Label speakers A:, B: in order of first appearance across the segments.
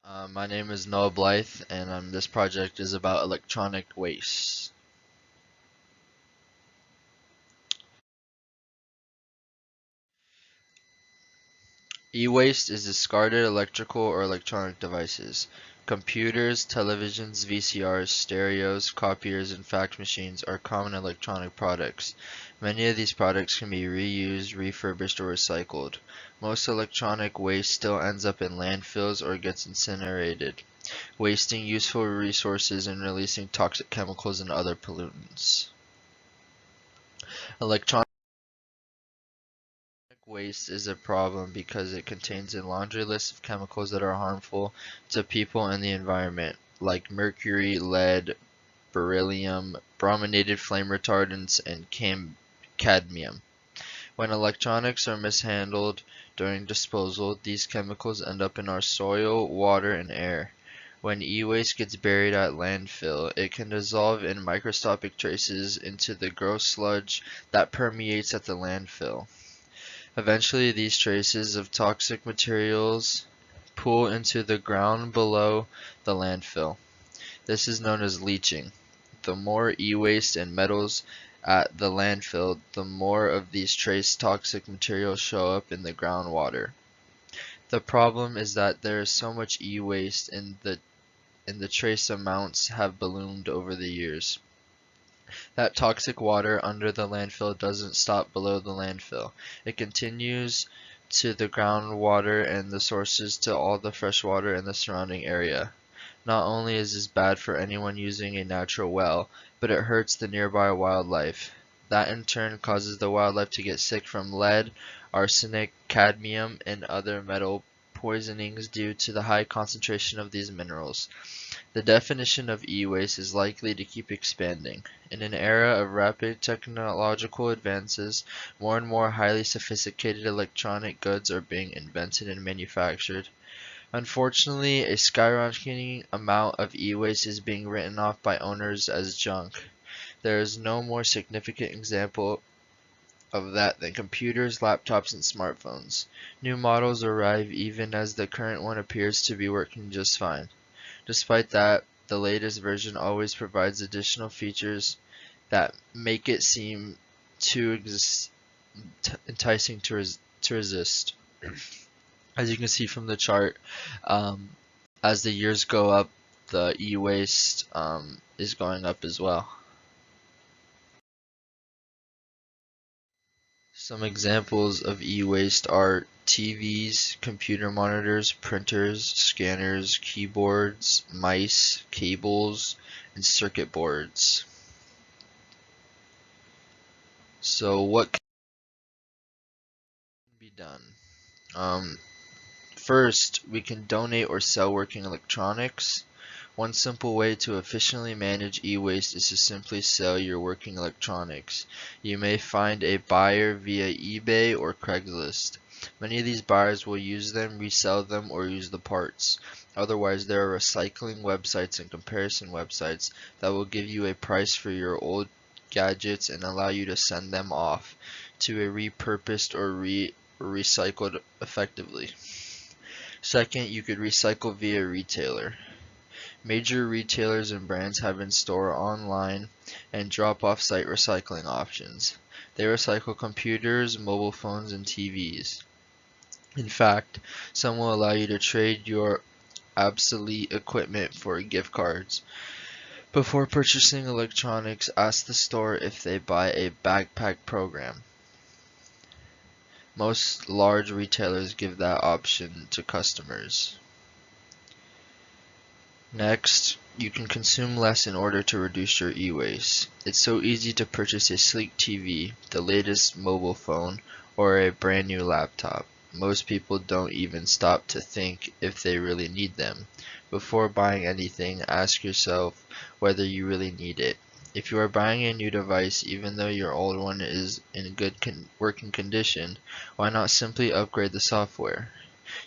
A: My name is Noah Blythe, and this project is about electronic waste. E-waste is discarded electrical or electronic devices. Computers, televisions, VCRs, stereos, copiers, and fax machines are common electronic products. Many of these products can be reused, refurbished, or recycled. Most electronic waste still ends up in landfills or gets incinerated, wasting useful resources and releasing toxic chemicals and other pollutants. Electronic waste is a problem because it contains a laundry list of chemicals that are harmful to people and the environment, like mercury, lead, beryllium, brominated flame retardants, and cadmium. When electronics are mishandled during disposal, these chemicals end up in our soil, water, and air. When e-waste gets buried at landfill, it can dissolve in microscopic traces into the gross sludge that permeates at the landfill. Eventually, these traces of toxic materials pool into the ground below the landfill. This is known as leaching. The more e-waste and metals at the landfill, the more of these trace toxic materials show up in the groundwater. The problem is that there is so much e-waste and the trace amounts have ballooned over the years. That toxic water under the landfill doesn't stop below the landfill. It continues to the groundwater and the sources to all the fresh water in the surrounding area. Not only is this bad for anyone using a natural well, but it hurts the nearby wildlife. That in turn causes the wildlife to get sick from lead, arsenic, cadmium, and other metal poisonings due to the high concentration of these minerals. The definition of e-waste is likely to keep expanding. In an era of rapid technological advances, more and more highly sophisticated electronic goods are being invented and manufactured. Unfortunately, a skyrocketing amount of e-waste is being written off by owners as junk. There is no more significant example of that than computers, laptops, and smartphones. New models arrive even as the current one appears to be working just fine. Despite that, the latest version always provides additional features that make it seem too enticing to resist. As you can see from the chart, um, as the years go up, the e-waste is going up as well. Some examples of e-waste are TVs, computer monitors, printers, scanners, keyboards, mice, cables, and circuit boards. So what can be done? Um, First, we can donate or sell working electronics. One simple way to efficiently manage e-waste is to simply sell your working electronics. You may find a buyer via eBay or Craigslist. Many of these buyers will use them, resell them, or use the parts. Otherwise, there are recycling websites and comparison websites that will give you a price for your old gadgets and allow you to send them off to a repurposed or recycled effectively. Second, you could recycle via retailer. Major retailers and brands have in-store, online, and drop-off site recycling options. They recycle computers, mobile phones, and TVs. In fact, some will allow you to trade your obsolete equipment for gift cards. Before purchasing electronics, ask the store if they buy a backpack program. Most large retailers give that option to customers. Next, you can consume less in order to reduce your e-waste. It's so easy to purchase a sleek TV, the latest mobile phone, or a brand new laptop. Most people don't even stop to think if they really need them. Before buying anything, ask yourself whether you really need it. If you are buying a new device, even though your old one is in good working condition, why not simply upgrade the software?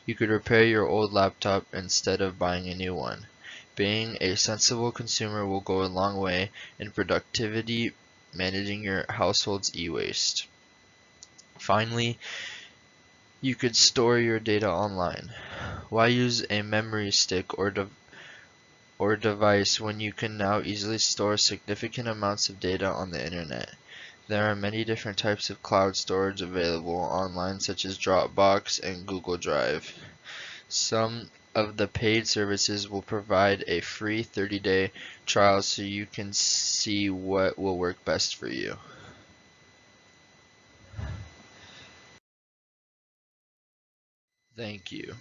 A: You could repair your old laptop instead of buying a new one. Being a sensible consumer will go a long way in productivity managing your household's e-waste. Finally, you could store your data online. Why use a memory stick or device when you can now easily store significant amounts of data on the internet? There are many different types of cloud storage available online, such as Dropbox and Google Drive. Some of the paid services will provide a free 30-day trial so you can see what will work best for you. Thank you.